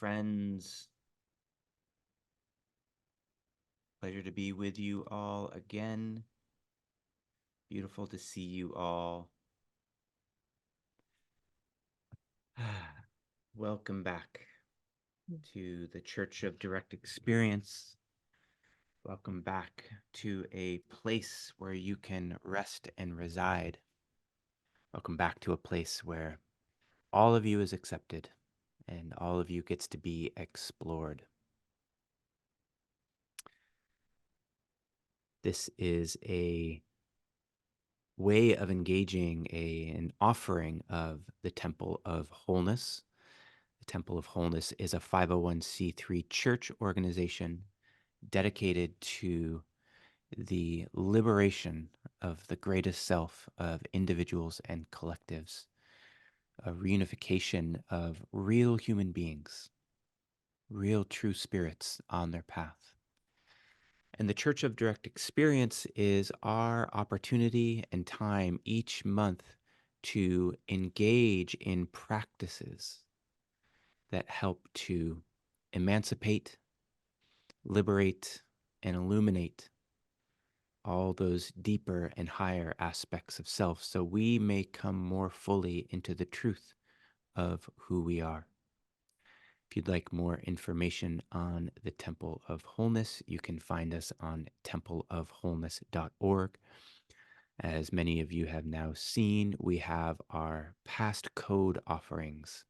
friends. Pleasure to be with you all again. Beautiful to see you all. Welcome back to the Church of Direct Experience. Welcome back to a place where you can rest and reside. Welcome back to a place where all of you is accepted and all of you gets to be explored. This is a way of engaging an offering of the Temple of Wholeness. The Temple of Wholeness is a 501c3 church organization dedicated to the liberation of the greatest self of individuals and collectives, a reunification of real human beings, real true spirits on their path. And the Church of Direct Experience is our opportunity and time each month to engage in practices that help to emancipate, liberate, and illuminate all those deeper and higher aspects of self so we may come more fully into the truth of who we are. If you'd like more information on the Temple of Wholeness, you can find us on templeofwholeness.org. As many of you have now seen, we have our past code offerings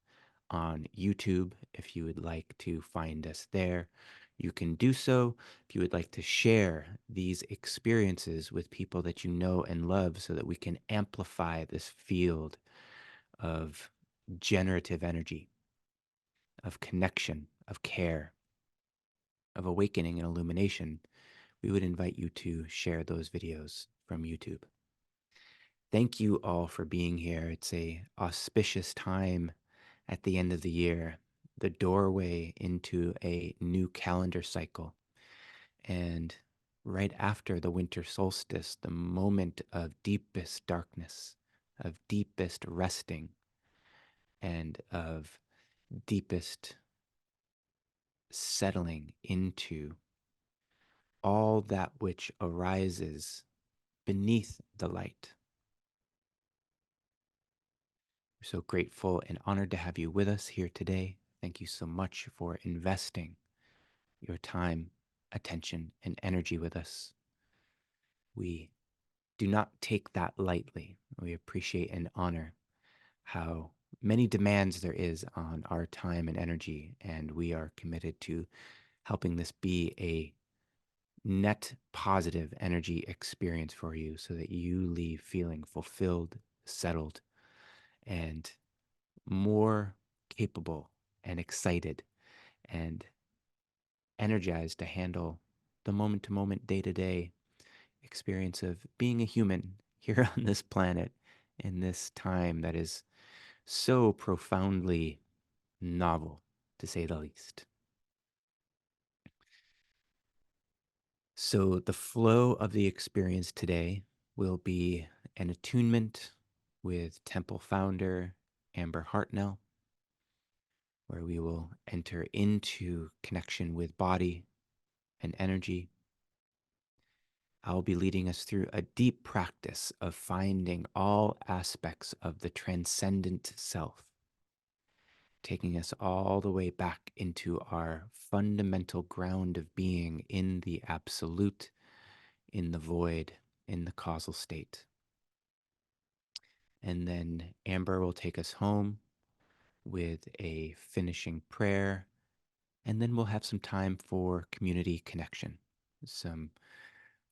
on YouTube. If you would like to find us there, you can do so. If you would like to share these experiences with people that you know and love so that we can amplify this field of generative energy, of connection, of care, of awakening and illumination, we would invite you to share those videos from YouTube. Thank you all for being here. It's a auspicious time at the end of the year, the doorway into a new calendar cycle. And right after the winter solstice, the moment of deepest darkness, of deepest resting, and of deepest settling into all that which arises beneath the light. We're so grateful and honored to have you with us here today. Thank you so much for investing your time, attention, and energy with us. We do not take that lightly. We appreciate and honor how many demands there is on our time and energy, and we are committed to helping this be a net positive energy experience for you so that you leave feeling fulfilled, settled, and more capable and excited and energized to handle the moment to moment, day to day experience of being a human here on this planet in this time that is so profoundly novel, to say the least. So, the flow of the experience today will be an attunement with Temple founder Amber Hartnell, where we will enter into connection with body and energy. I'll be leading us through a deep practice of finding all aspects of the transcendent self, taking us all the way back into our fundamental ground of being in the absolute, in the void, in the causal state. And then Amber will take us home with a finishing prayer, and then we'll have some time for community connection.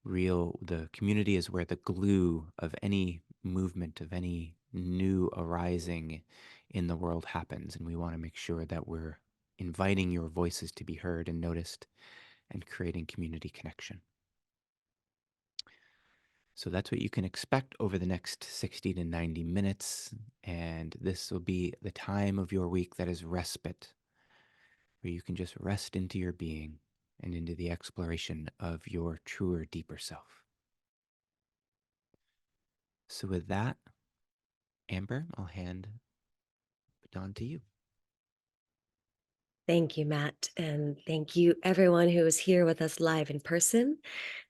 The community is where the glue of any movement, of any new arising in the world happens. And we want to make sure that we're inviting your voices to be heard and noticed and creating community connection. So that's what you can expect over the next 60 to 90 minutes. And this will be the time of your week that is respite, where you can just rest into your being and into the exploration of your truer, deeper self. So with that, Amber, I'll hand the baton to you. Thank you, Matt. And thank you, everyone who is here with us live in person.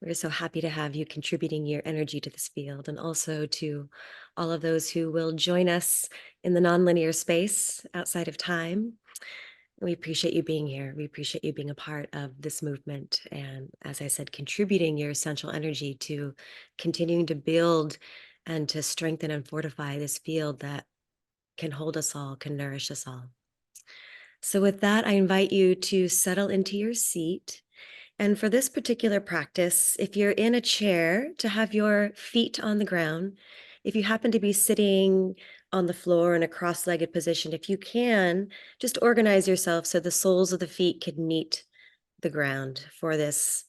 We're so happy to have you contributing your energy to this field, and also to all of those who will join us in the nonlinear space outside of time. We appreciate you being here. We appreciate you being a part of this movement. And as I said, contributing your essential energy to continuing to build and to strengthen and fortify this field that can hold us all, can nourish us all. So, with that, I invite you to settle into your seat. And for this particular practice, if you're in a chair, to have your feet on the ground. If you happen to be sitting on the floor in a cross legged position, if you can, just organize yourself so the soles of the feet can meet the ground for this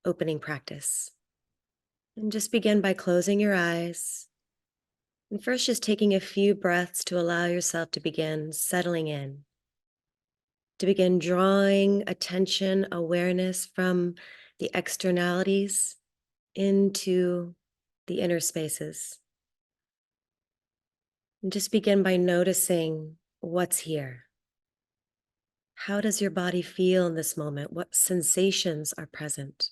opening practice. And just begin by closing your eyes. And first, just taking a few breaths to allow yourself to begin settling in, to begin drawing attention, awareness from the externalities into the inner spaces. And just begin by noticing what's here. How does your body feel in this moment? What sensations are present?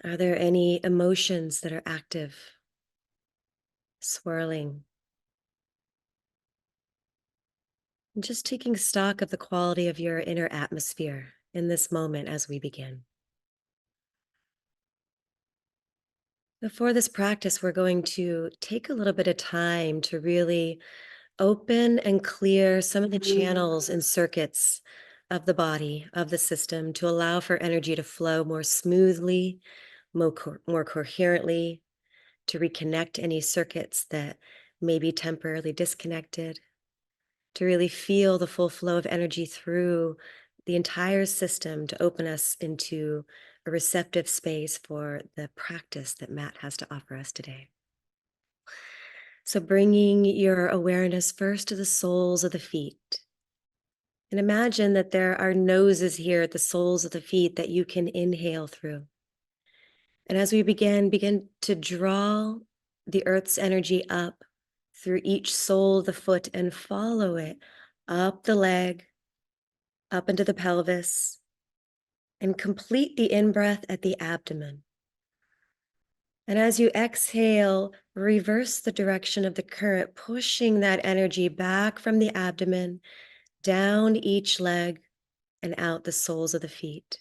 Are there any emotions that are active, swirling? And just taking stock of the quality of your inner atmosphere in this moment as we begin. Before this practice, we're going to take a little bit of time to really open and clear some of the channels and circuits of the body, of the system, to allow for energy to flow more smoothly, more coherently, to reconnect any circuits that may be temporarily disconnected, to really feel the full flow of energy through the entire system, to open us into a receptive space for the practice that Matt has to offer us today. So, bringing your awareness first to the soles of the feet. And imagine that there are noses here at the soles of the feet that you can inhale through. And as we begin to draw the earth's energy up through each sole of the foot and follow it up the leg, up into the pelvis, and complete the in breath at the abdomen. And as you exhale, reverse the direction of the current, pushing that energy back from the abdomen, down each leg, and out the soles of the feet.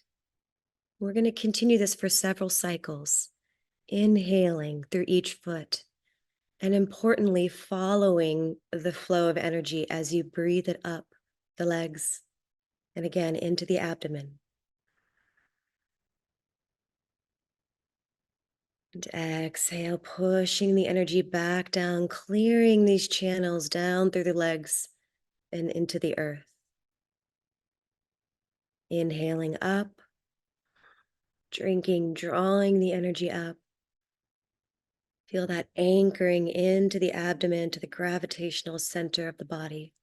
We're going to continue this for several cycles, inhaling through each foot, and importantly, following the flow of energy as you breathe it up the legs and again into the abdomen. And exhale, pushing the energy back down, clearing these channels down through the legs and into the earth. Inhaling up, drawing the energy up. Feel that anchoring into the abdomen, to the gravitational center of the body.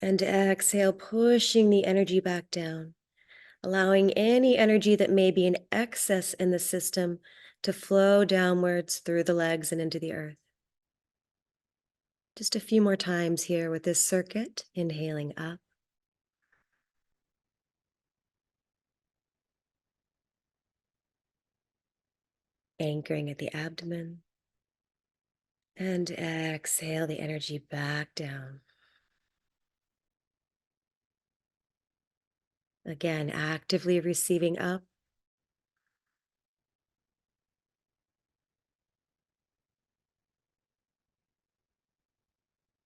And exhale, pushing the energy back down, allowing any energy that may be in excess in the system to flow downwards through the legs and into the earth. Just a few more times here with this circuit, inhaling up. Anchoring at the abdomen. And exhale the energy back down. Again, actively receiving up.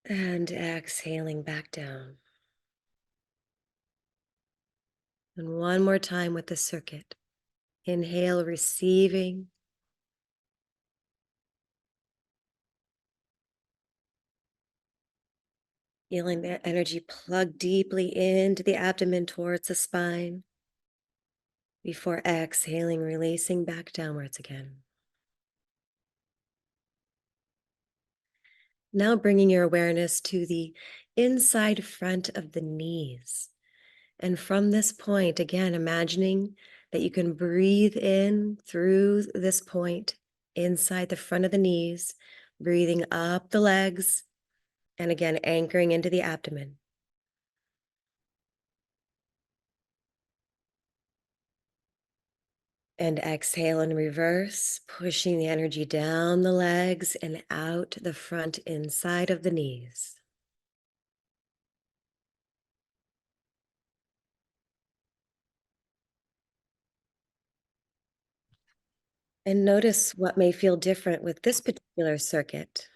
And exhaling back down. And one more time with the circuit. Inhale, receiving. Feeling that energy plug deeply into the abdomen towards the spine. Before exhaling, releasing back downwards again. Now bringing your awareness to the inside front of the knees. And from this point, again, imagining that you can breathe in through this point inside the front of the knees, breathing up the legs And again, anchoring into the abdomen. And exhale in reverse, pushing the energy down the legs and out the front inside of the knees. And notice what may feel different with this particular circuit.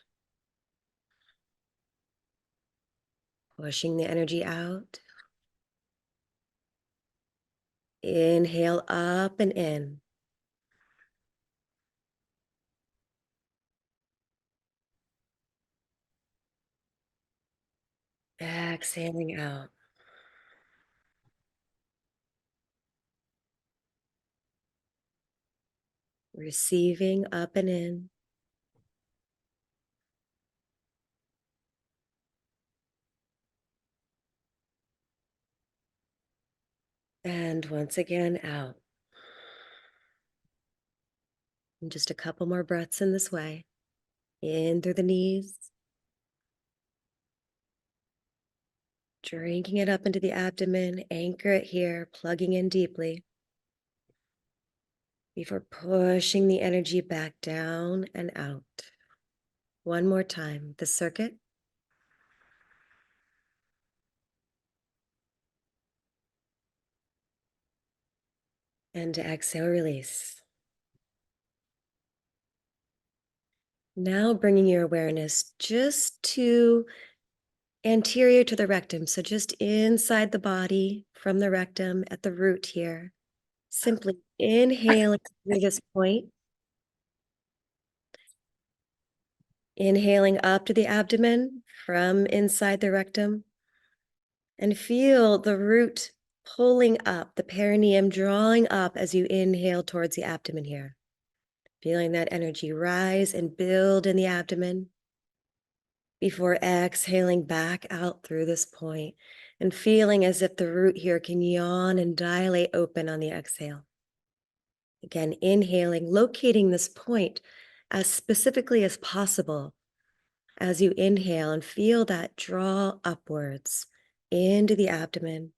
Pushing the energy out. Inhale up and in. Exhaling out. Receiving up and in. And once again out. And just a couple more breaths in this way. In through the knees. Drinking it up into the abdomen. Anchor it here, plugging in deeply. Before pushing the energy back down and out. One more time, the circuit. And exhale, release. Now bringing your awareness just to anterior to the rectum. So just inside the body from the rectum at the root here. Simply inhaling through this point. Inhaling up to the abdomen from inside the rectum. And feel the root pulling up, the perineum drawing up as you inhale towards the abdomen here. Feeling that energy rise and build in the abdomen before exhaling back out through this point and feeling as if the root here can yawn and dilate open on the exhale. Again, inhaling, locating this point as specifically as possible as you inhale and feel that draw upwards into the abdomen.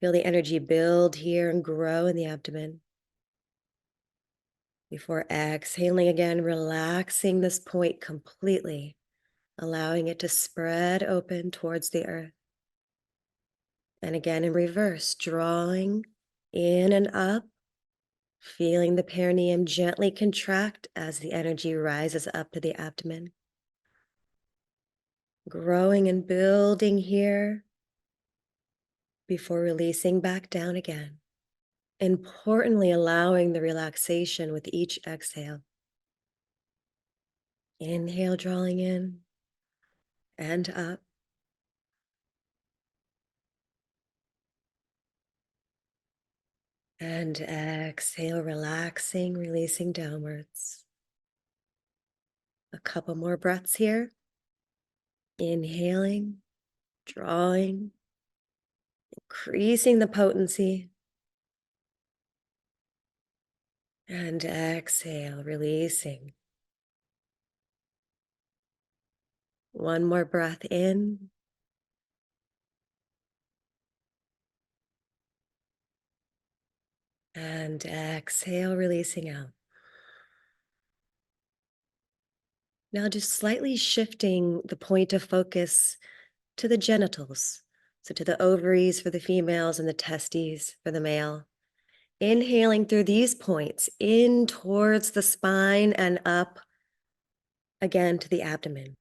Feel the energy build here and grow in the abdomen. Before exhaling again, relaxing this point completely, allowing it to spread open towards the earth. And again in reverse, drawing in and up, feeling the perineum gently contract as the energy rises up to the abdomen. Growing and building here before releasing back down again. Importantly, allowing the relaxation with each exhale. Inhale, drawing in and up. And exhale, relaxing, releasing downwards. A couple more breaths here. Inhaling, drawing, increasing the potency. And exhale, releasing. One more breath in. And exhale, releasing out. Now just slightly shifting the point of focus to the genitals. So to the ovaries for the females and the testes for the male. Inhaling through these points in towards the spine and up again to the abdomen.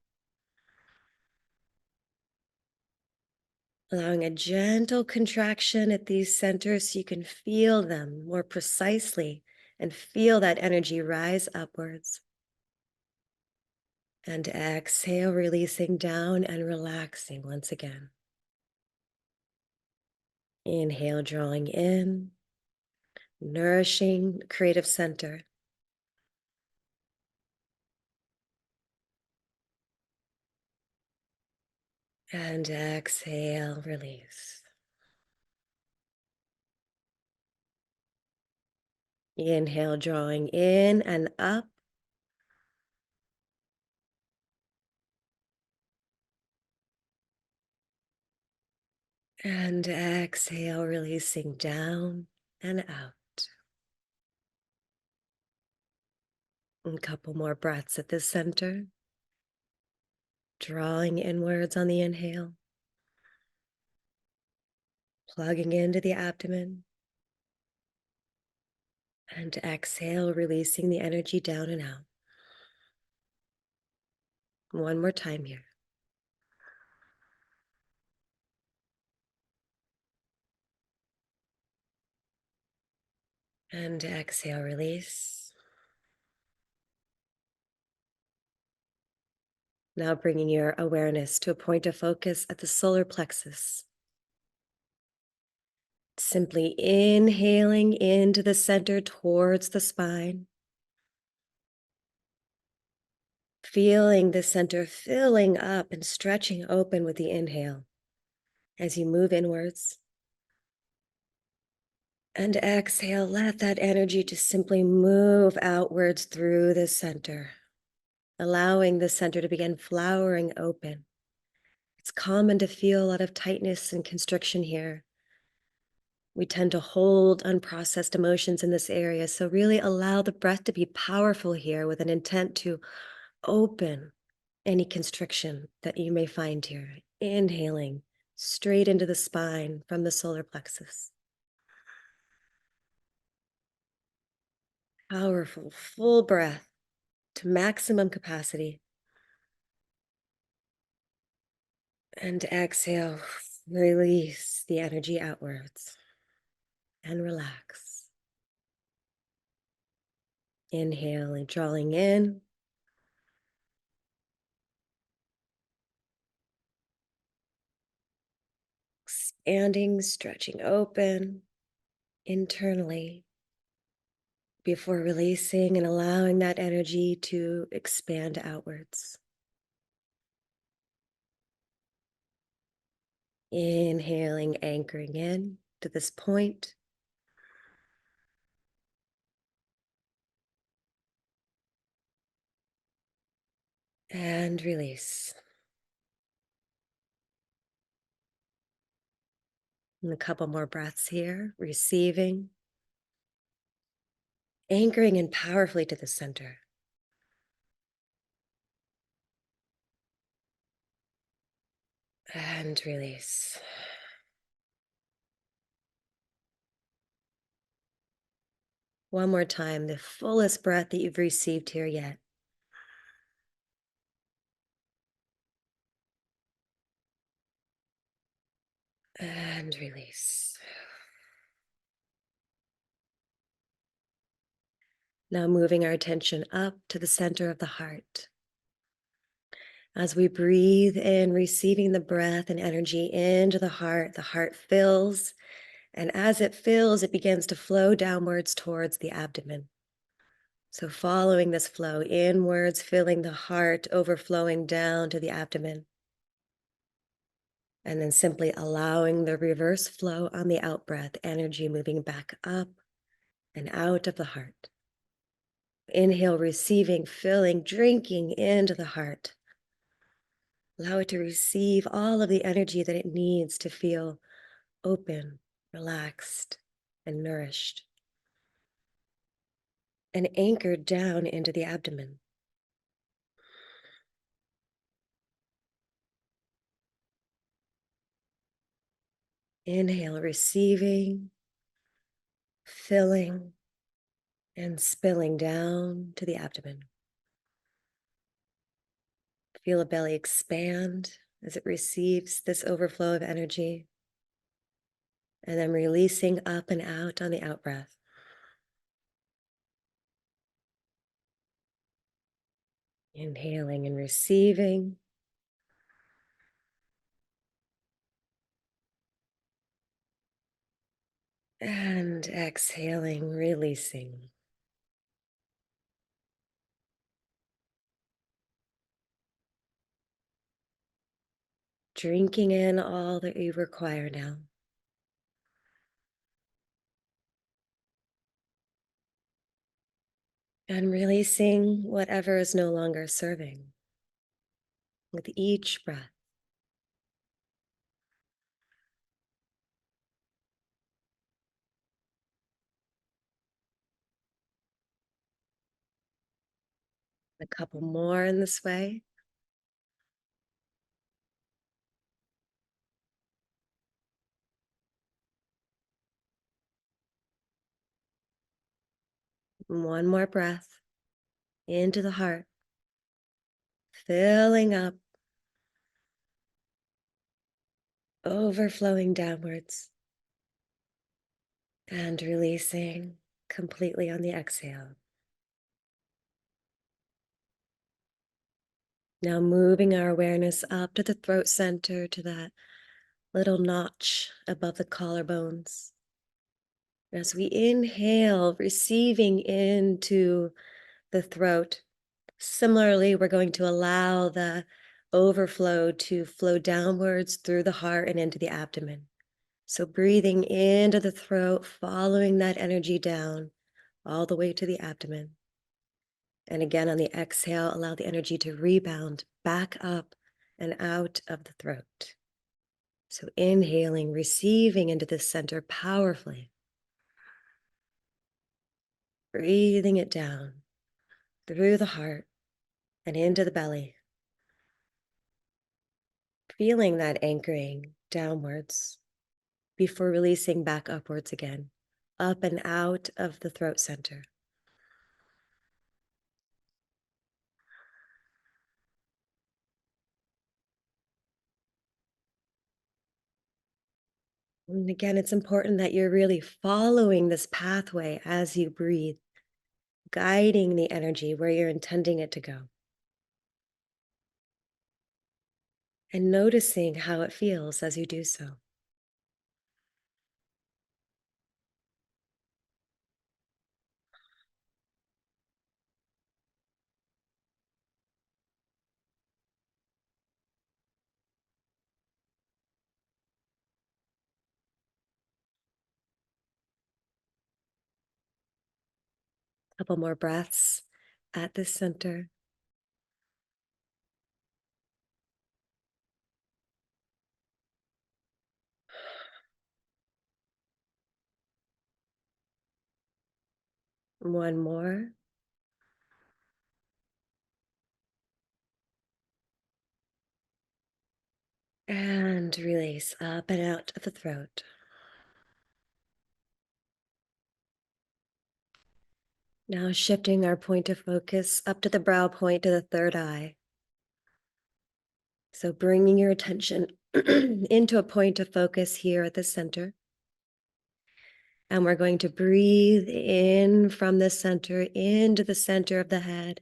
Allowing a gentle contraction at these centers so you can feel them more precisely and feel that energy rise upwards. And exhale, releasing down and relaxing once again. Inhale, drawing in, nourishing the creative center. And exhale, release. Inhale, drawing in and up. And exhale, releasing down and out. A couple more breaths at the center, drawing inwards on the inhale, plugging into the abdomen, and exhale, releasing the energy down and out. One more time here. And exhale, release. Now bringing your awareness to a point of focus at the solar plexus. Simply inhaling into the center towards the spine, feeling the center filling up and stretching open with the inhale as you move inwards. And exhale, let that energy just simply move outwards through the center, allowing the center to begin flowering open. It's common to feel a lot of tightness and constriction here. We tend to hold unprocessed emotions in this area. So, really allow the breath to be powerful here with an intent to open any constriction that you may find here. Inhaling straight into the spine from the solar plexus. Powerful, full breath to maximum capacity. And exhale, release the energy outwards and relax. Inhaling, drawing in. Expanding, stretching open internally before releasing and allowing that energy to expand outwards. Inhaling, anchoring in to this point, and release. And a couple more breaths here, receiving, anchoring in powerfully to the center. And release. One more time, the fullest breath that you've received here yet. And release. Now moving our attention up to the center of the heart. As we breathe in, receiving the breath and energy into the heart fills. And as it fills, it begins to flow downwards towards the abdomen. So following this flow inwards, filling the heart, overflowing down to the abdomen. And then simply allowing the reverse flow on the out breath, energy moving back up and out of the heart. Inhale, receiving, filling, drinking into the heart. Allow it to receive all of the energy that it needs to feel open, relaxed, and nourished. And anchored down into the abdomen. Inhale, receiving, filling, and spilling down to the abdomen. Feel a belly expand as it receives this overflow of energy. And then releasing up and out on the out breath. Inhaling and receiving. And exhaling, releasing. Drinking in all that you require now. And releasing whatever is no longer serving with each breath. A couple more in this way. One more breath into the heart, filling up, overflowing downwards, and releasing completely on the exhale. Now moving our awareness up to the throat center, to that little notch above the collarbones. As we inhale, receiving into the throat. Similarly, we're going to allow the overflow to flow downwards through the heart and into the abdomen. So breathing into the throat, following that energy down all the way to the abdomen. And again, on the exhale, allow the energy to rebound back up and out of the throat. So inhaling, receiving into the center powerfully, breathing it down through the heart and into the belly. Feeling that anchoring downwards before releasing back upwards again, up and out of the throat center. And again, it's important that you're really following this pathway as you breathe, guiding the energy where you're intending it to go, and noticing how it feels as you do so. Couple more breaths at the center. One more. And release up and out of the throat. Now shifting our point of focus up to the brow point to the third eye. So bringing your attention into a point of focus here at the center. And we're going to breathe in from the center into the center of the head.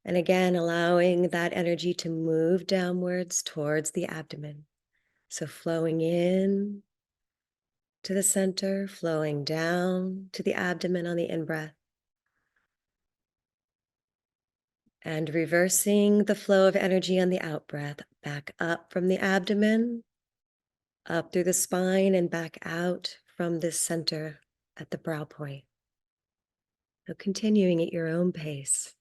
And again, allowing that energy to move downwards towards the abdomen. So flowing in to the center, flowing down to the abdomen on the in-breath. And reversing the flow of energy on the out-breath, back up from the abdomen, up through the spine, and back out from this center at the brow point. So continuing at your own pace,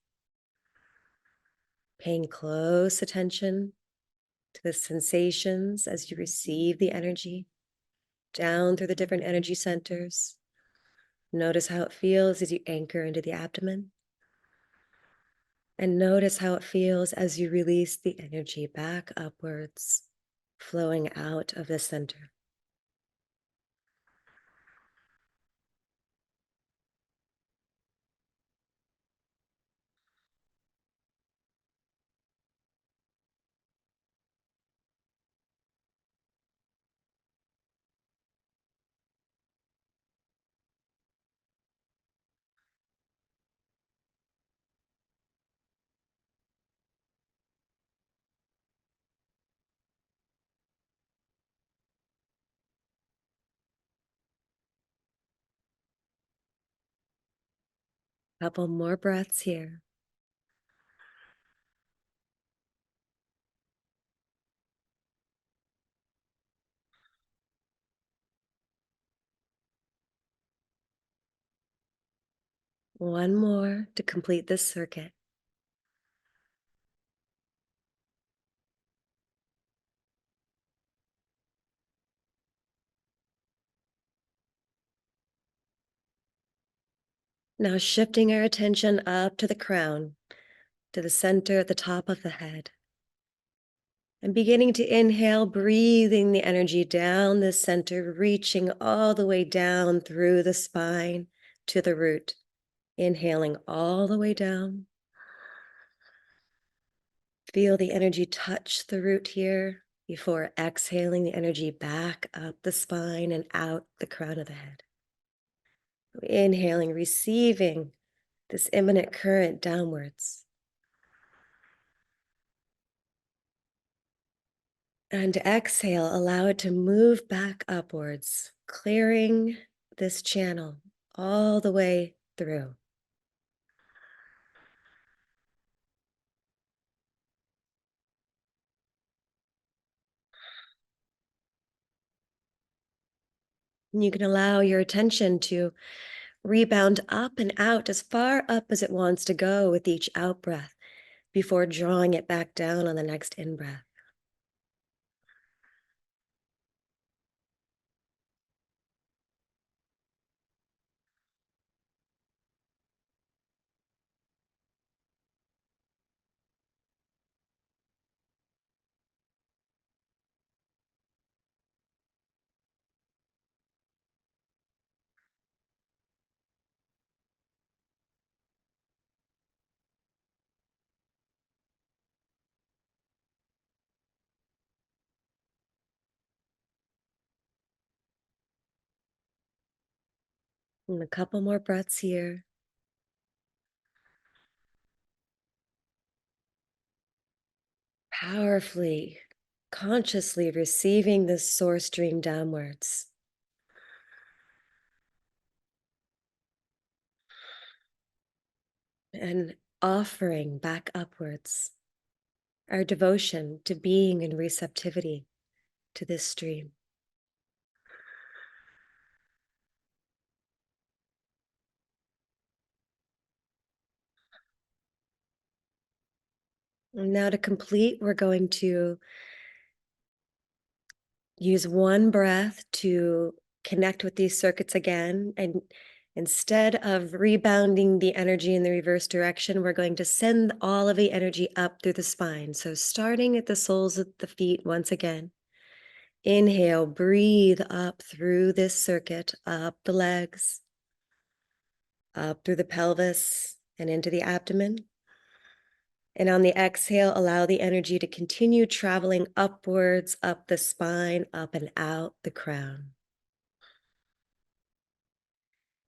paying close attention to the sensations as you receive the energy down through the different energy centers. Notice how it feels as you anchor into the abdomen. And notice how it feels as you release the energy back upwards, flowing out of the center. Couple more breaths here. One more to complete this circuit. Now shifting our attention up to the crown, to the center at the top of the head. And beginning to inhale, breathing the energy down the center, reaching all the way down through the spine to the root. Inhaling all the way down. Feel the energy touch the root here before exhaling the energy back up the spine and out the crown of the head. Inhaling, receiving this imminent current downwards. And exhale, allow it to move back upwards, clearing this channel all the way through. And you can allow your attention to rebound up and out as far up as it wants to go with each out breath before drawing it back down on the next in breath. And a couple more breaths here. Powerfully, consciously receiving this source stream downwards and offering back upwards our devotion to being in receptivity to this stream. And now to complete, we're going to use one breath to connect with these circuits again. And instead of rebounding the energy in the reverse direction, we're going to send all of the energy up through the spine. So starting at the soles of the feet once again. Inhale, breathe up through this circuit, up the legs, up through the pelvis and into the abdomen. And on the exhale, allow the energy to continue traveling upwards, up the spine, up and out the crown.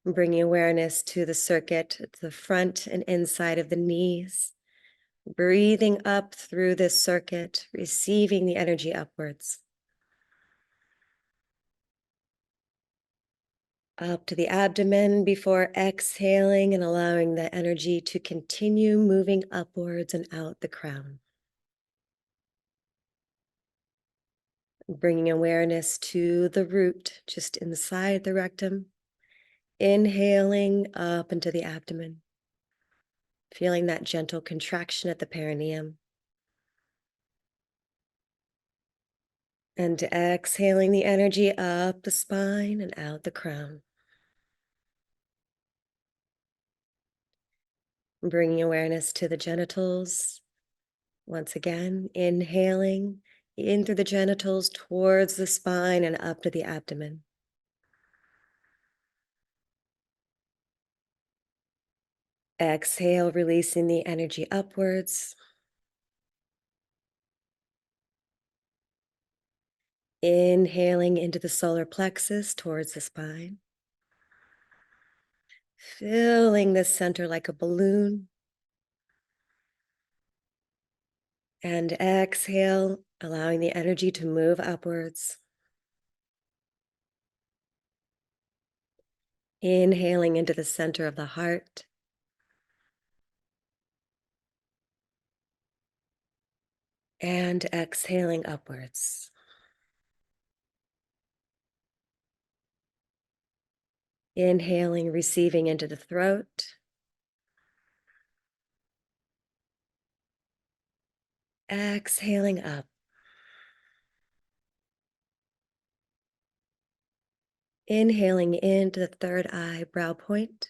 Bringing awareness to the circuit, to the front and inside of the knees. Breathing up through this circuit, receiving the energy upwards. Up to the abdomen before exhaling and allowing the energy to continue moving upwards and out the crown. Bringing awareness to the root just inside the rectum. Inhaling up into the abdomen. Feeling that gentle contraction at the perineum. And exhaling the energy up the spine and out the crown. Bringing awareness to the genitals. Once again, inhaling in through the genitals towards the spine and up to the abdomen. Exhale, releasing the energy upwards. Inhaling into the solar plexus towards the spine. Filling the center like a balloon. And exhale, allowing the energy to move upwards. Inhaling into the center of the heart. And exhaling upwards. Inhaling, receiving into the throat. Exhaling up. Inhaling into the third eye, brow point.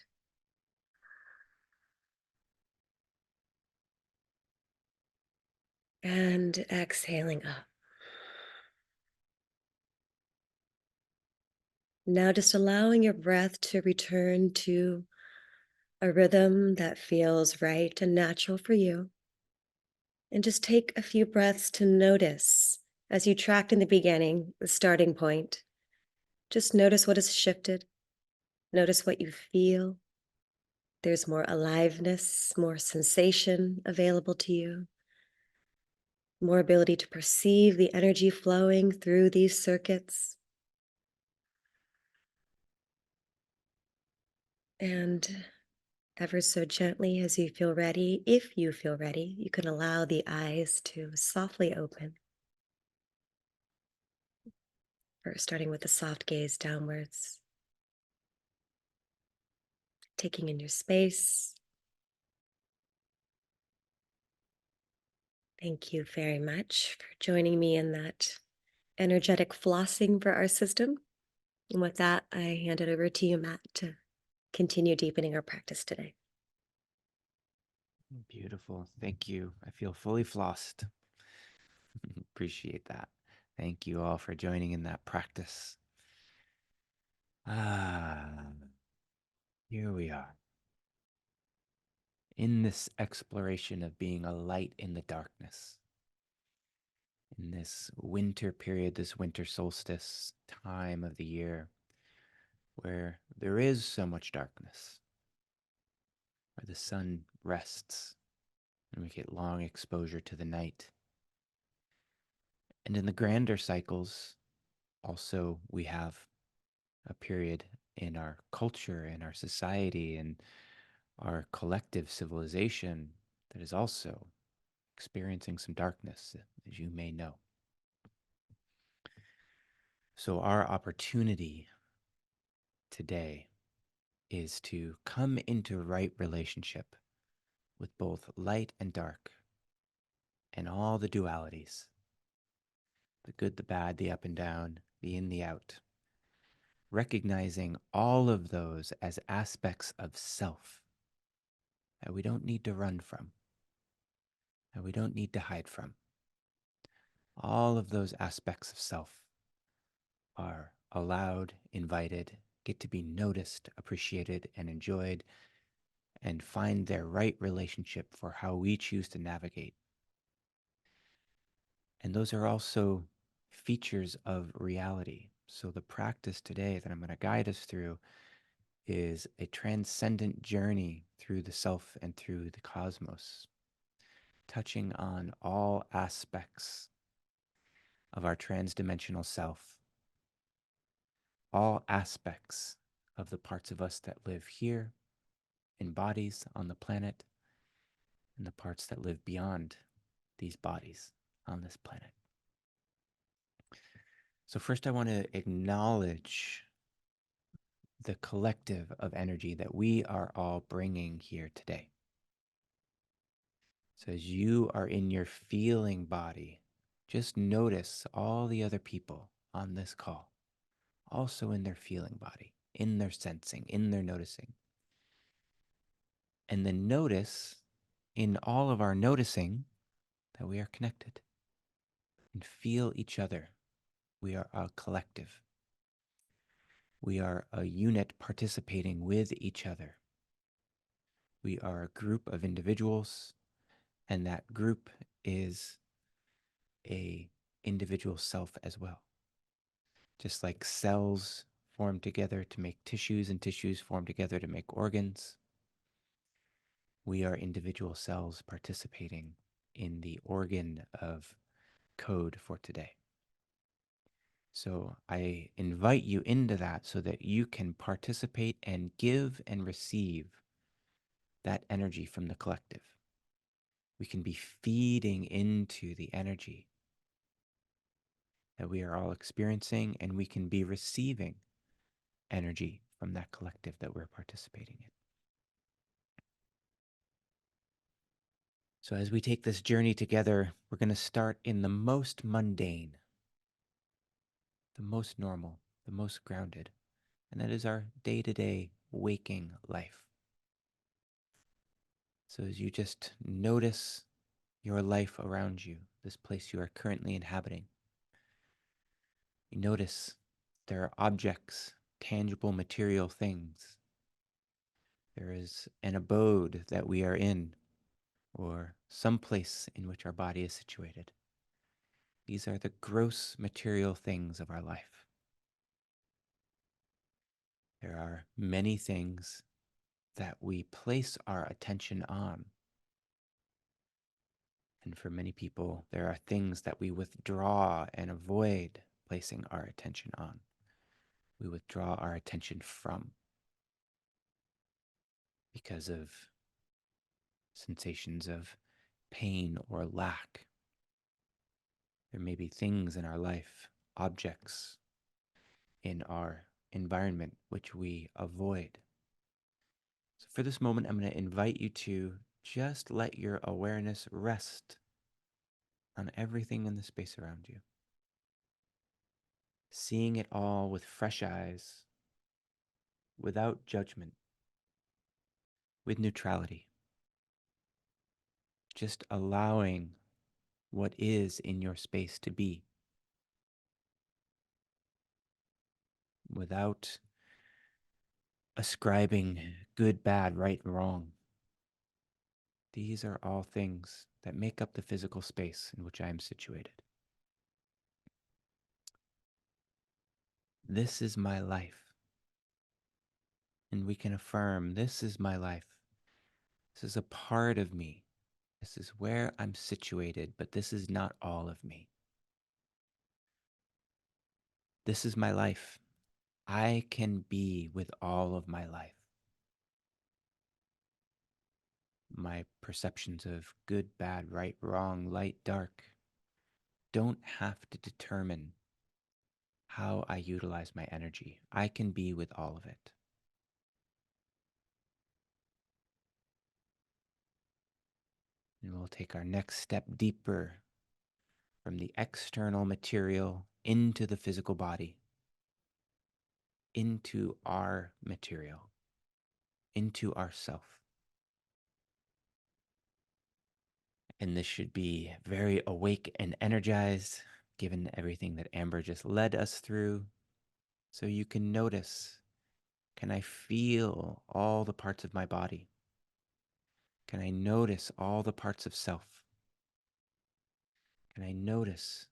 and exhaling up. Now, just allowing your breath to return to a rhythm that feels right and natural for you. And just take a few breaths to notice as you tracked in the beginning, the starting point. Just notice what has shifted. Notice what you feel. There's more aliveness, more sensation available to you, more ability to perceive the energy flowing through these circuits. And ever so gently, as you feel ready, if you feel ready, you can allow the eyes to softly open, or starting with a soft gaze downwards, taking in your space. Thank you very much for joining me in that energetic flossing for our system. And with that, I hand it over to you, Matt, to continue deepening our practice today. Beautiful. Thank you. I feel fully flossed. Appreciate that. Thank you all for joining in that practice. Ah, here we are in this exploration of being a light in the darkness. In this winter period, this winter solstice time of the year, where there is so much darkness, where the sun rests and we get long exposure to the night. And in the grander cycles, also, we have a period in our culture, in our society, and our collective civilization that is also experiencing some darkness, as you may know. So, our opportunity today is to come into right relationship with both light and dark and all the dualities, the good, the bad, the up and down, the in, the out, recognizing all of those as aspects of self that we don't need to run from, that we don't need to hide from. All of those aspects of self are allowed, invited, get to be noticed, appreciated, and enjoyed, and find their right relationship for how we choose to navigate. And those are also features of reality. So, the practice today that I'm going to guide us through is a transcendent journey through the self and through the cosmos, touching on all aspects of our transdimensional self, all aspects of the parts of us that live here in bodies on the planet and the parts that live beyond these bodies on this planet. So, first, I want to acknowledge the collective of energy that we are all bringing here today. So, as you are in your feeling body, just notice all the other people on this call, also in their feeling body, in their sensing, in their noticing. And then notice in all of our noticing that we are connected and feel each other. We are a collective. We are a unit participating with each other. We are a group of individuals, and that group is a individual self as well. Just like cells form together to make tissues and tissues form together to make organs, we are individual cells participating in the organ of code for today. So I invite you into that so that you can participate and give and receive that energy from the collective. We can be feeding into the energy that we are all experiencing, and we can be receiving energy from that collective that we're participating in. So, as we take this journey together, we're going to start in the most mundane, the most normal, the most grounded, and that is our day to day waking life. So, as you just notice your life around you, this place you are currently inhabiting. You notice there are objects, tangible material things. There is an abode that we are in, or some place in which our body is situated. These are the gross material things of our life. There are many things that we place our attention on. And for many people, there are things that we withdraw and avoid placing our attention on. We withdraw our attention from because of sensations of pain or lack. There may be things in our life, objects in our environment, which we avoid. So for this moment, I'm going to invite you to just let your awareness rest on everything in the space around you, seeing it all with fresh eyes, without judgment, with neutrality, just allowing what is in your space to be without ascribing good, bad, right, and wrong. These are all things that make up the physical space in which I am situated. This is my life. And we can affirm, this is my life. This is a part of me. This is where I'm situated, but this is not all of me. This is my life. I can be with all of my life. My perceptions of good, bad, right, wrong, light, dark don't have to determine how I utilize my energy. I can be with all of it. And we'll take our next step deeper from the external material into the physical body, into our material, into ourself. And this should be very awake and energized, given everything that Amber just led us through. So you can notice, can I feel all the parts of my body? Can I notice all the parts of self? Can I notice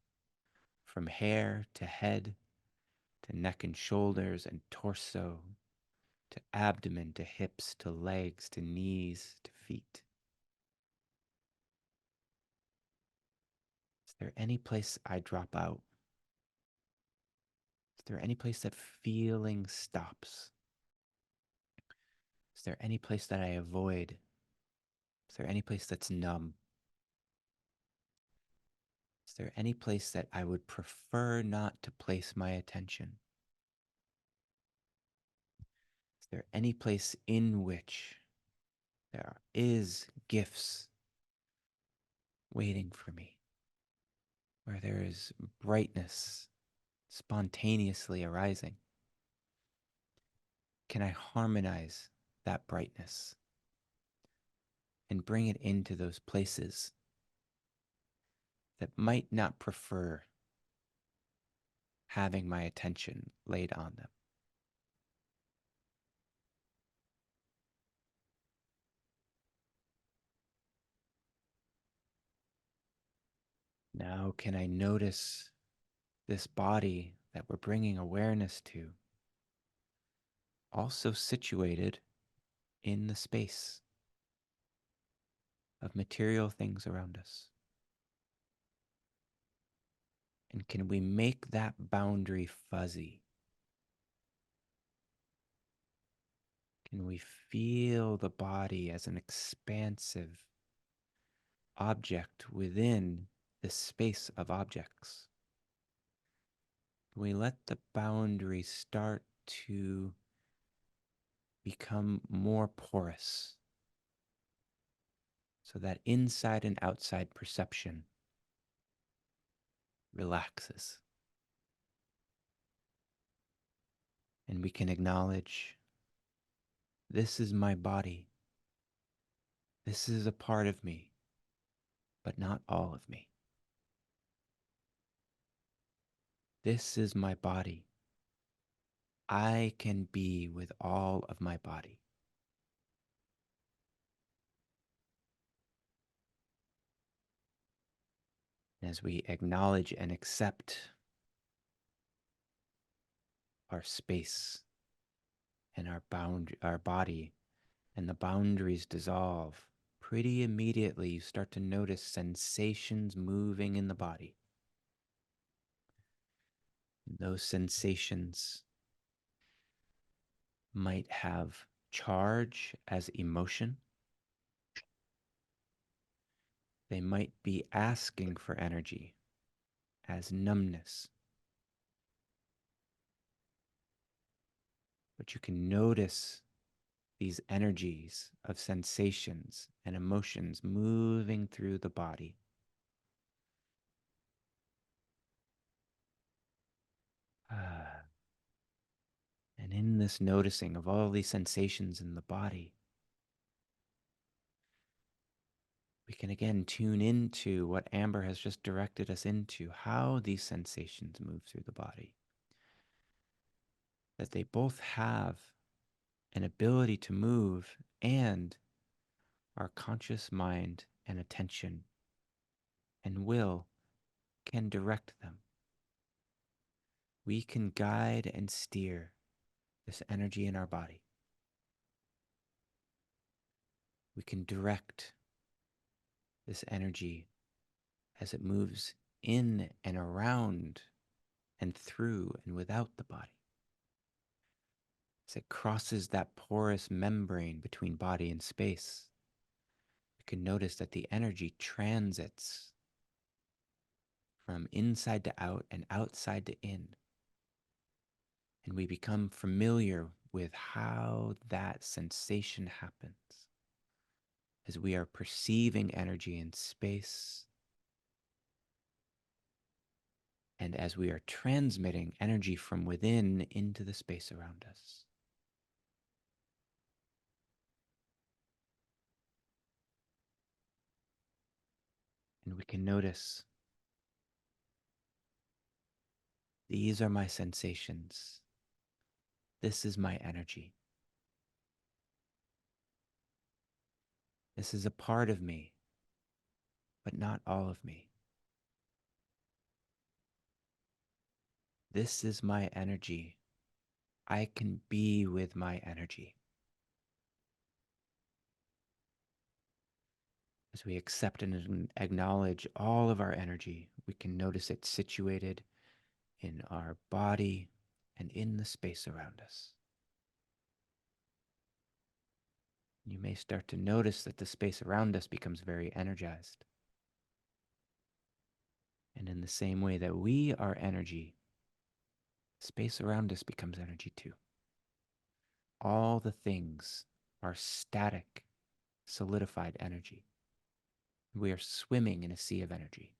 from hair to head to neck and shoulders and torso to abdomen to hips to legs to knees to feet? Is there any place I drop out? Is there any place that feeling stops? Is there any place that I avoid? Is there any place that's numb? Is there any place that I would prefer not to place my attention? Is there any place in which there is gifts waiting for me, where there is brightness spontaneously arising? Can I harmonize that brightness and bring it into those places that might not prefer having my attention laid on them? Now, can I notice this body that we're bringing awareness to, also situated in the space of material things around us? And can we make that boundary fuzzy? Can we feel the body as an expansive object within the space of objects? Can we let the boundary start to become more porous so that inside and outside perception relaxes? And we can acknowledge, this is my body. This is a part of me, but not all of me. This is my body. I can be with all of my body. As we acknowledge and accept our space and our body, and the boundaries dissolve, pretty immediately you start to notice sensations moving in the body. Those sensations might have charge as emotion. They might be asking for energy as numbness. But you can notice these energies of sensations and emotions moving through the body. And in this noticing of all these sensations in the body, we can again tune into what Amber has just directed us into, how these sensations move through the body. That they both have an ability to move, and our conscious mind and attention and will can direct them. We can guide and steer this energy in our body. We can direct this energy as it moves in and around and through and without the body. As it crosses that porous membrane between body and space, you can notice that the energy transits from inside to out and outside to in. And we become familiar with how that sensation happens as we are perceiving energy in space and as we are transmitting energy from within into the space around us. And we can notice, these are my sensations. This is my energy. This is a part of me, but not all of me. This is my energy. I can be with my energy. As we accept and acknowledge all of our energy, we can notice it situated in our body and in the space around us. You may start to notice that the space around us becomes very energized. And in the same way that we are energy, space around us becomes energy too. All the things are static, solidified energy. We are swimming in a sea of energy.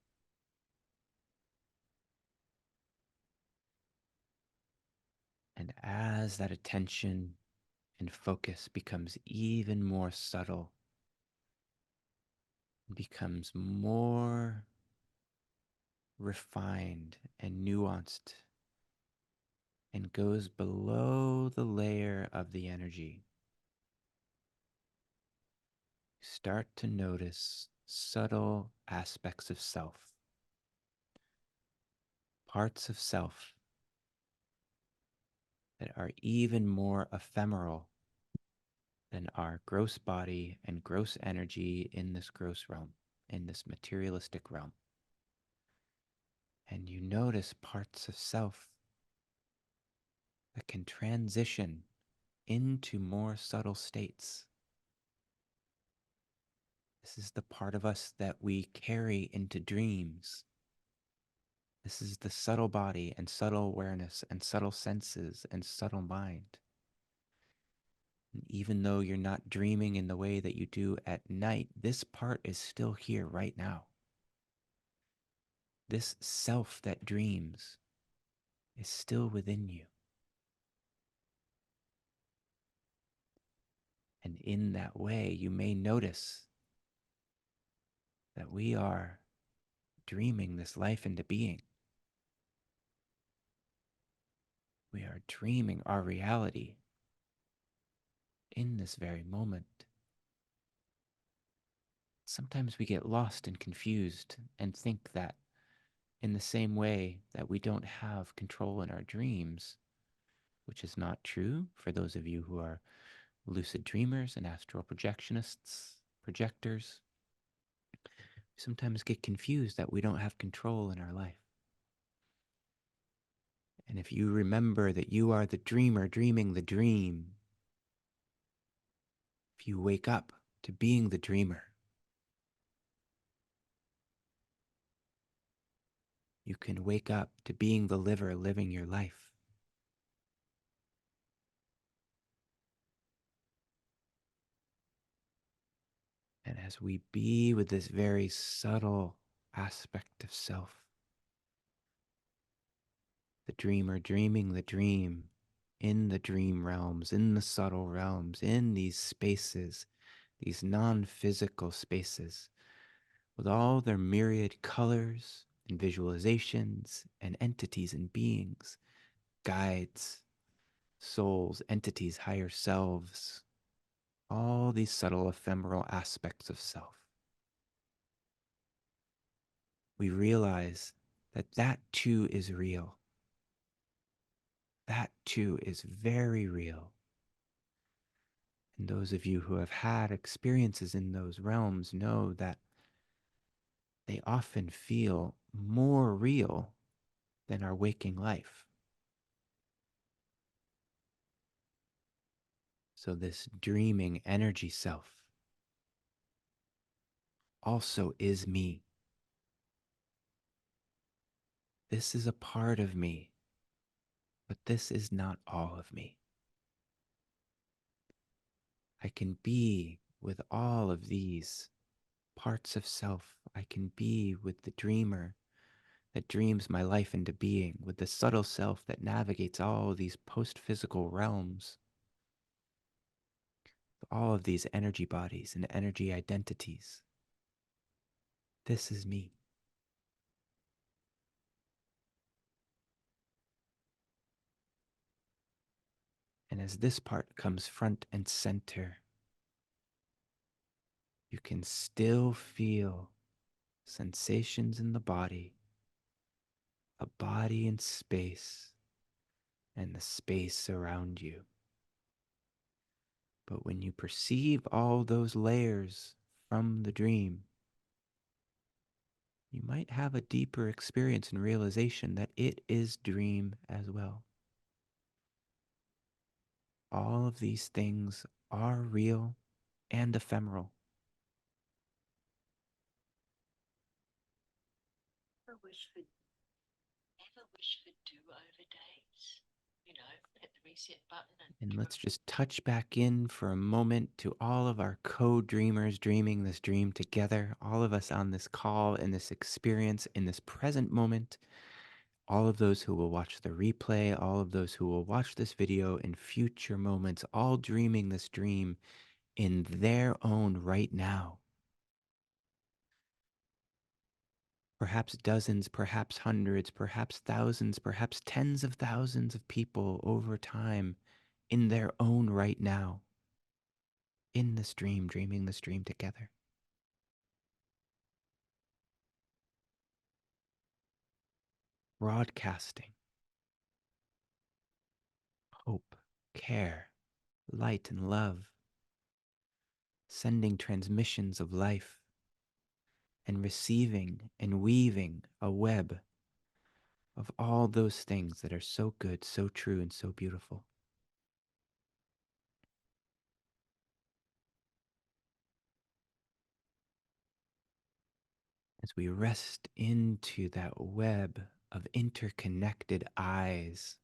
And as that attention and focus becomes even more subtle, becomes more refined and nuanced, and goes below the layer of the energy, start to notice subtle aspects of self, parts of self that are even more ephemeral than our gross body and gross energy in this gross realm, in this materialistic realm. And you notice parts of self that can transition into more subtle states. This is the part of us that we carry into dreams. This is the subtle body and subtle awareness and subtle senses and subtle mind. And even though you're not dreaming in the way that you do at night, this part is still here right now. This self that dreams is still within you. And in that way, you may notice that we are dreaming this life into being. We are dreaming our reality in this very moment. Sometimes we get lost and confused and think that in the same way that we don't have control in our dreams, which is not true for those of you who are lucid dreamers and astral projectionists, projectors. We sometimes get confused that we don't have control in our life. And if you remember that you are the dreamer dreaming the dream, if you wake up to being the dreamer, you can wake up to being the liver living your life. And as we be with this very subtle aspect of self, the dreamer dreaming the dream, in the dream realms, in the subtle realms, in these spaces, these non physical spaces, with all their myriad colors and visualizations and entities and beings, guides, souls, entities, higher selves, all these subtle ephemeral aspects of self. We realize that that too is real. That too is very real. And those of you who have had experiences in those realms know that they often feel more real than our waking life. So, this dreaming energy self also is me. This is a part of me, but this is not all of me. I can be with all of these parts of self. I can be with the dreamer that dreams my life into being, with the subtle self that navigates all these post physical realms, all of these energy bodies and energy identities. This is me. And as this part comes front and center, you can still feel sensations in the body, a body in space, and the space around you. But when you perceive all those layers from the dream, you might have a deeper experience and realization that it is dream as well. All of these things are real and ephemeral. Never wish for never wish for do-over days. Hit the reset button And and let's just touch back in for a moment to all of our co dreamers dreaming this dream together, all of us on this call, in this experience, in this present moment, all of those who will watch the replay, all of those who will watch this video in future moments, all dreaming this dream in their own right now. Perhaps dozens, perhaps hundreds, perhaps thousands, perhaps tens of thousands of people over time in their own right now, in this dream, dreaming this dream together. Broadcasting hope, care, light, and love, sending transmissions of life, and receiving and weaving a web of all those things that are so good, so true, and so beautiful. As we rest into that web of interconnected eyes,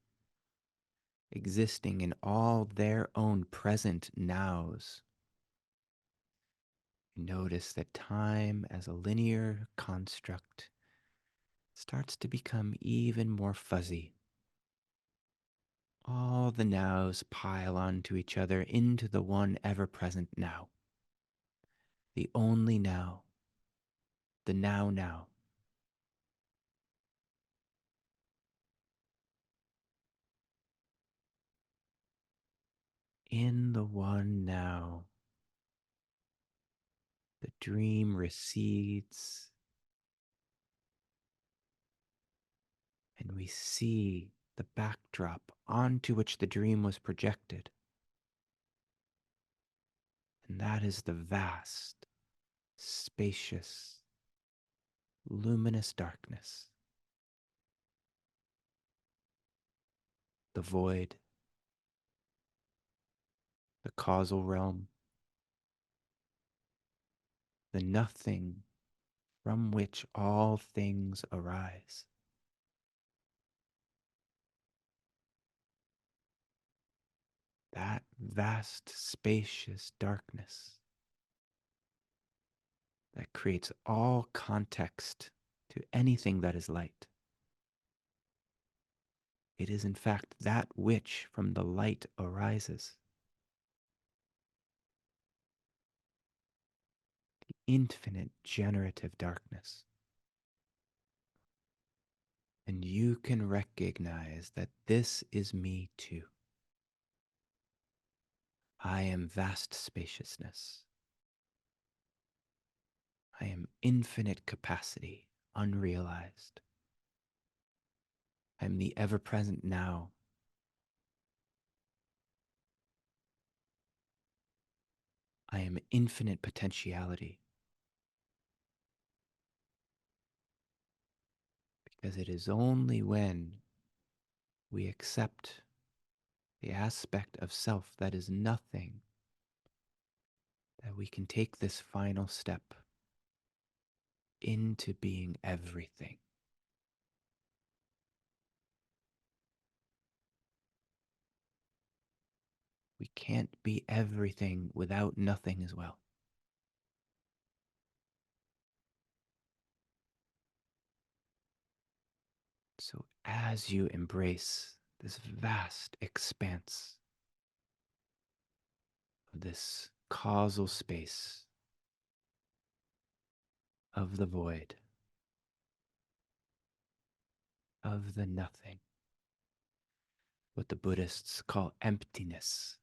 existing in all their own present nows, notice that time as a linear construct starts to become even more fuzzy. All the nows pile onto each other into the one ever present now. The only now. The now now. In the one now, the dream recedes, and we see the backdrop onto which the dream was projected. And that is the vast, spacious, luminous darkness, the void, the causal realm, the nothing from which all things arise. That vast, spacious darkness that creates all context to anything that is light. It is, in fact, that which from the light arises. Infinite generative darkness. And you can recognize that this is me too. I am vast spaciousness. I am infinite capacity, unrealized. I am the ever present now. I am infinite potentiality, because it is only when we accept the aspect of self that is nothing that we can take this final step into being everything. We can't be everything without nothing as well. So as you embrace this vast expanse of this causal space of the void, of the nothing, what the Buddhists call emptiness,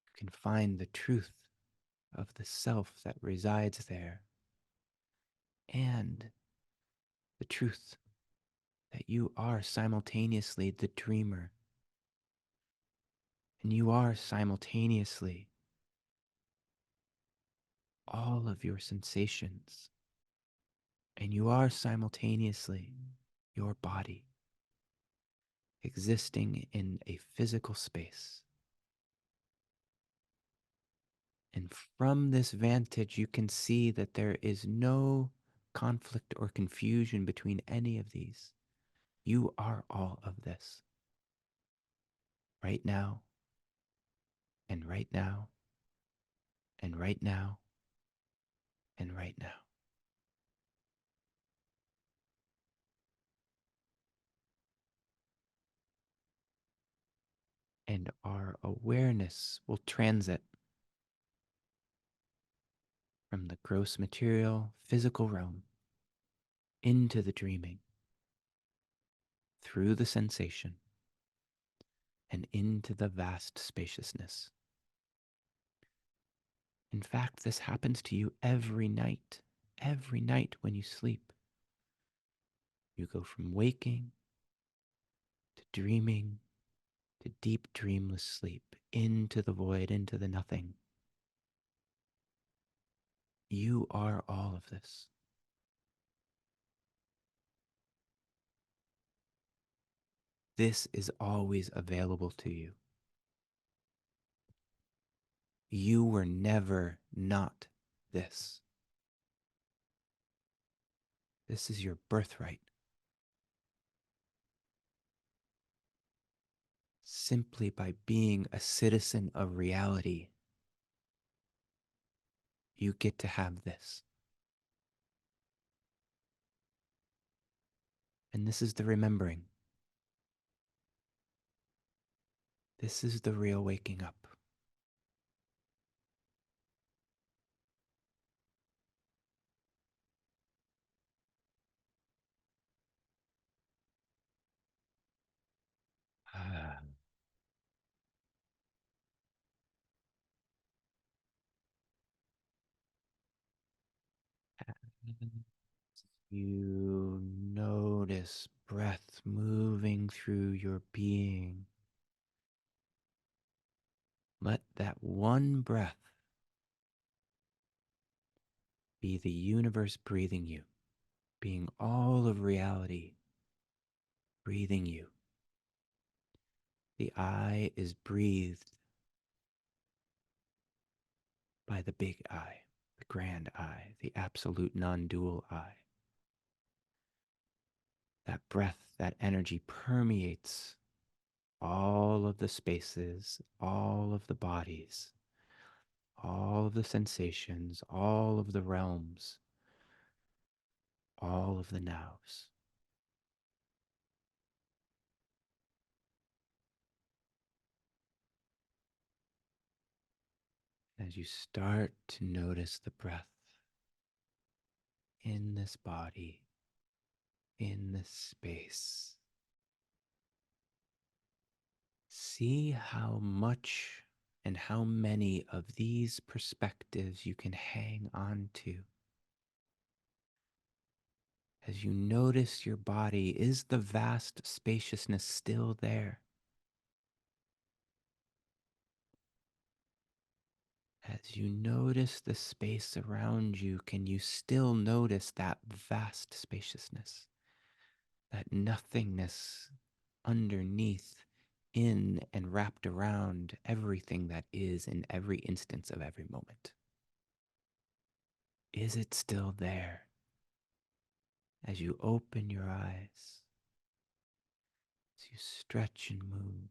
you can find the truth of the self that resides there and the truth that you are simultaneously the dreamer and you are simultaneously all of your sensations and you are simultaneously your body existing in a physical space. And from this vantage, you can see that there is no conflict or confusion between any of these. You are all of this right now, and right now, and right now, and right now. And our awareness will transit from the gross material, physical realm into the dreaming, through the sensation, and into the vast spaciousness. In fact, this happens to you every night when you sleep. You go from waking to dreaming to deep dreamless sleep, into the void, into the nothing. You are all of this. This is always available to you. You were never not this. This is your birthright. Simply by being a citizen of reality, you get to have this. And this is the remembering. This is the real waking up. Ah. You notice breath moving through your being. Let that one breath be the universe breathing you, being all of reality breathing you. The I is breathed by the big I, the grand I, the absolute non dual I. That breath, that energy permeates all of the spaces, all of the bodies, all of the sensations, all of the realms, all of the nows. As you start to notice the breath in this body, in this space, see how much and how many of these perspectives you can hang on to. As you notice your body, is the vast spaciousness still there? As you notice the space around you, can you still notice that vast spaciousness, that nothingness underneath, in, and wrapped around everything that is in every instance of every moment? Is it still there? As you open your eyes, as you stretch and move,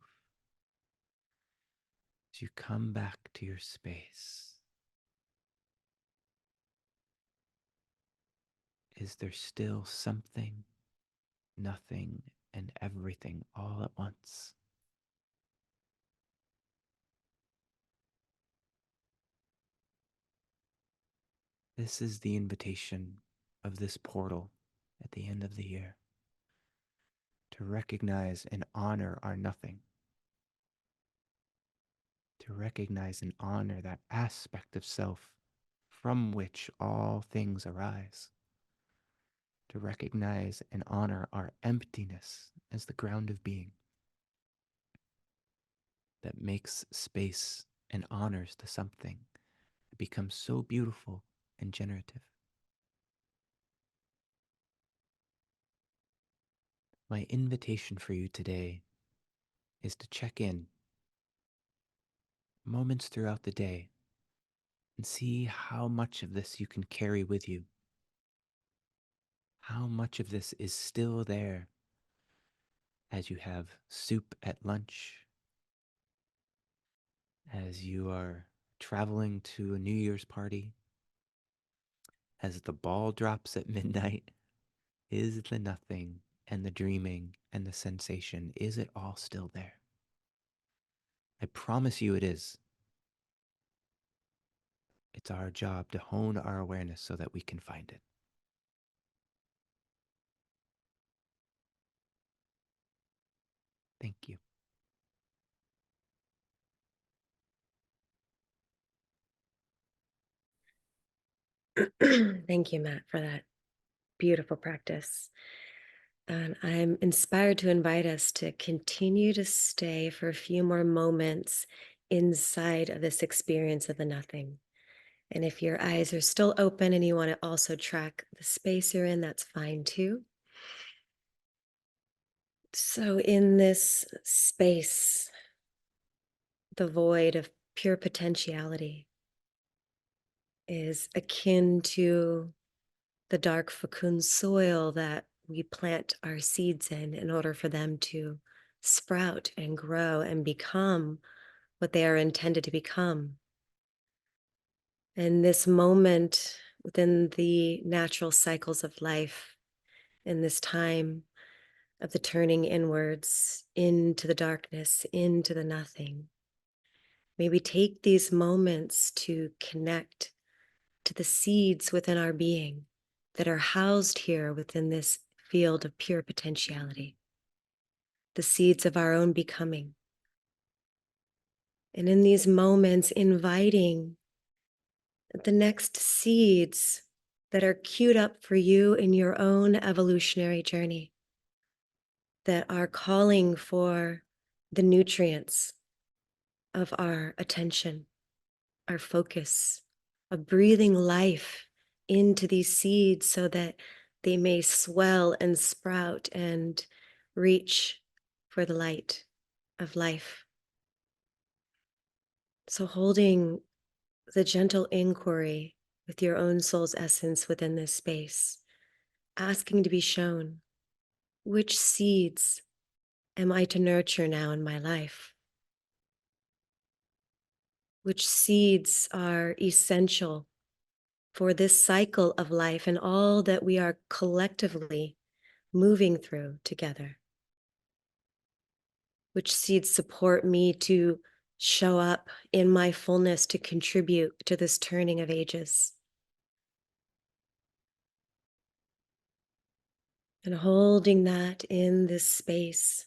as you come back to your space, is there still something, nothing, and everything all at once? This is the invitation of this portal at the end of the year, to recognize and honor our nothing, to recognize and honor that aspect of self from which all things arise, to recognize and honor our emptiness as the ground of being that makes space and honors the something that becomes so beautiful and generative. My invitation for you today is to check in moments throughout the day and see how much of this you can carry with you. How much of this is still there as you have soup at lunch, as you are traveling to a New Year's party, as the ball drops at midnight. Is the nothing and the dreaming and the sensation, is it all still there? I promise you it is. It's our job to hone our awareness so that we can find it. Thank you. Thank you, Matt, for that beautiful practice. And I'm inspired to invite us to continue to stay for a few more moments inside of this experience of the nothing. And if your eyes are still open and you want to also track the space you're in, that's fine too. So, in this space, the void of pure potentiality is akin to the dark fecund soil that we plant our seeds in order for them to sprout and grow and become what they are intended to become. And this moment within the natural cycles of life, in this time of the turning inwards into the darkness, into the nothing, may we take these moments to connect to the seeds within our being that are housed here within this field of pure potentiality, the seeds of our own becoming. And in these moments, inviting the next seeds that are queued up for you in your own evolutionary journey, that are calling for the nutrients of our attention, our focus, of breathing life into these seeds so that they may swell and sprout and reach for the light of life. So, holding the gentle inquiry with your own soul's essence within this space, asking to be shown which seeds am I to nurture now in my life? Which seeds are essential for this cycle of life and all that we are collectively moving through together? Which seeds support me to show up in my fullness to contribute to this turning of ages? And holding that in this space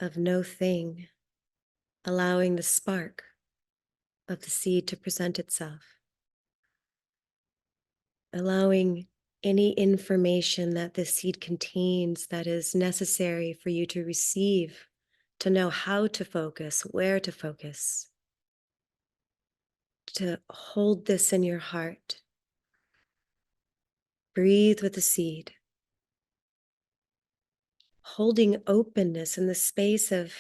of no thing, allowing the spark of the seed to present itself, allowing any information that this seed contains that is necessary for you to receive, to know how to focus, where to focus, to hold this in your heart. Breathe with the seed, holding openness in the space of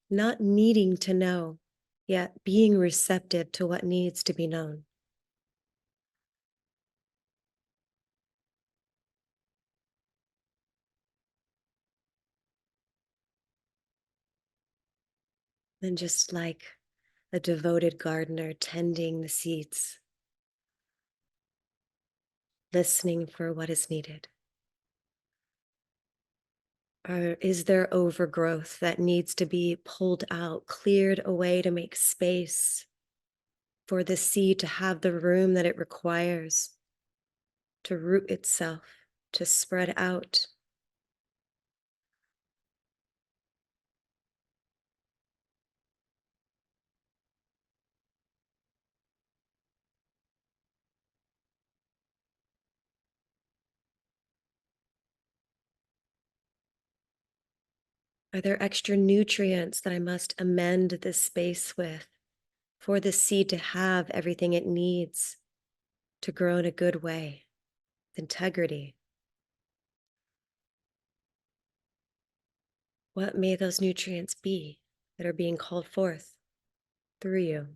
not needing to know, yet being receptive to what needs to be known. And just like a devoted gardener tending the seeds, listening for what is needed. Or is there overgrowth that needs to be pulled out, cleared away to make space for the seed to have the room that it requires to root itself, to spread out? Are there extra nutrients that I must amend this space with for the seed to have everything it needs to grow in a good way, with integrity? What may those nutrients be that are being called forth through you?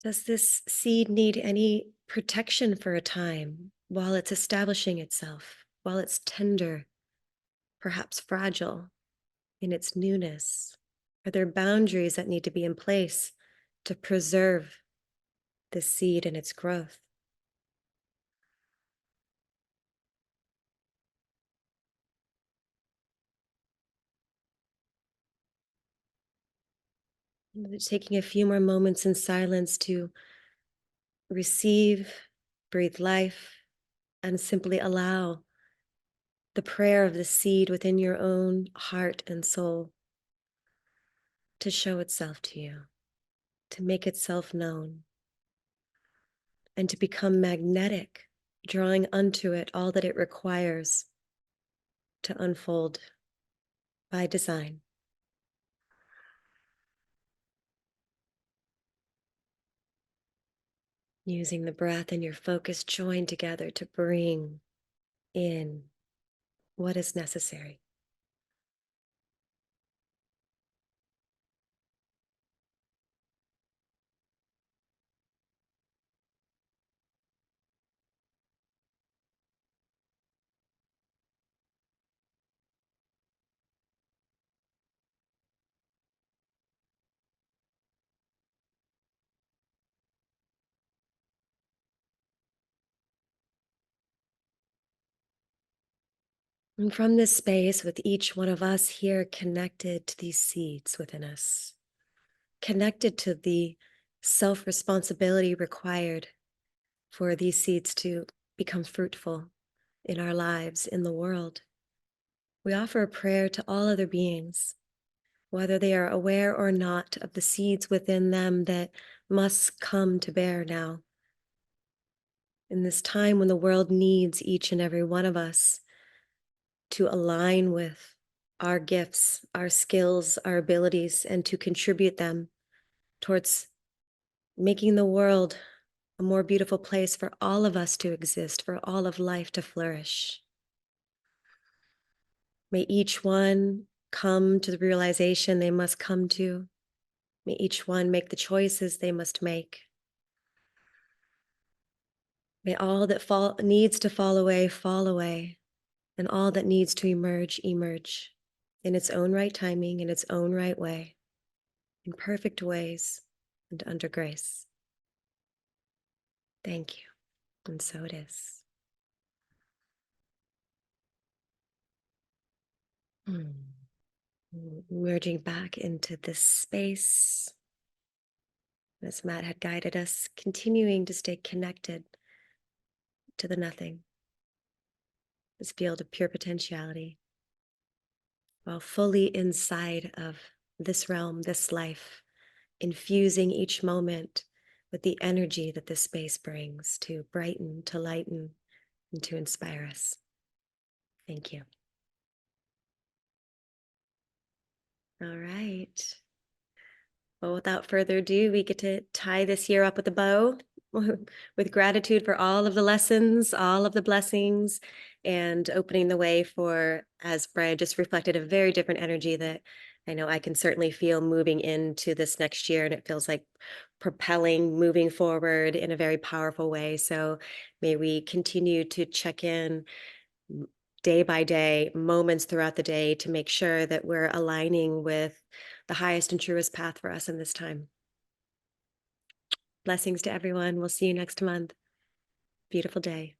Does this seed need any protection for a time while it's establishing itself, while it's tender, perhaps fragile in its newness? Are there boundaries that need to be in place to preserve the seed and its growth? Taking a few more moments in silence to receive, breathe life, and simply allow the prayer of the seed within your own heart and soul to show itself to you, to make itself known, and to become magnetic, drawing unto it all that it requires to unfold by design. Using the breath and your focus joined together to bring in what is necessary. And from this space, with each one of us here connected to these seeds within us, connected to the self responsibility required for these seeds to become fruitful in our lives, in the world. We offer a prayer to all other beings, whether they are aware or not of the seeds within them that must come to bear now. In this time when the world needs each and every one of us to align with our gifts, our skills, our abilities, and to contribute them towards making the world a more beautiful place for all of us to exist, for all of life to flourish. May each one come to the realization they must come to. May each one make the choices they must make. May all that needs to fall away, and all that needs to emerge, emerge in its own right timing, in its own right way, in perfect ways, and under grace. Thank you. And so it is. Mm. Merging back into this space as Matt had guided us, continuing to stay connected to the nothing, this field of pure potentiality, while fully inside of this realm, this life, infusing each moment with the energy that this space brings to brighten, to lighten, and to inspire us. Thank you. All right. Well, without further ado, we get to tie this year up with a bow with gratitude for all of the lessons, all of the blessings, and opening the way for, as Brian just reflected, a very different energy that I know I can certainly feel moving into this next year. And it feels like propelling, moving forward in a very powerful way. So may we continue to check in day by day, moments throughout the day to make sure that we're aligning with the highest and truest path for us in this time. Blessings to everyone. We'll see you next month. Beautiful day.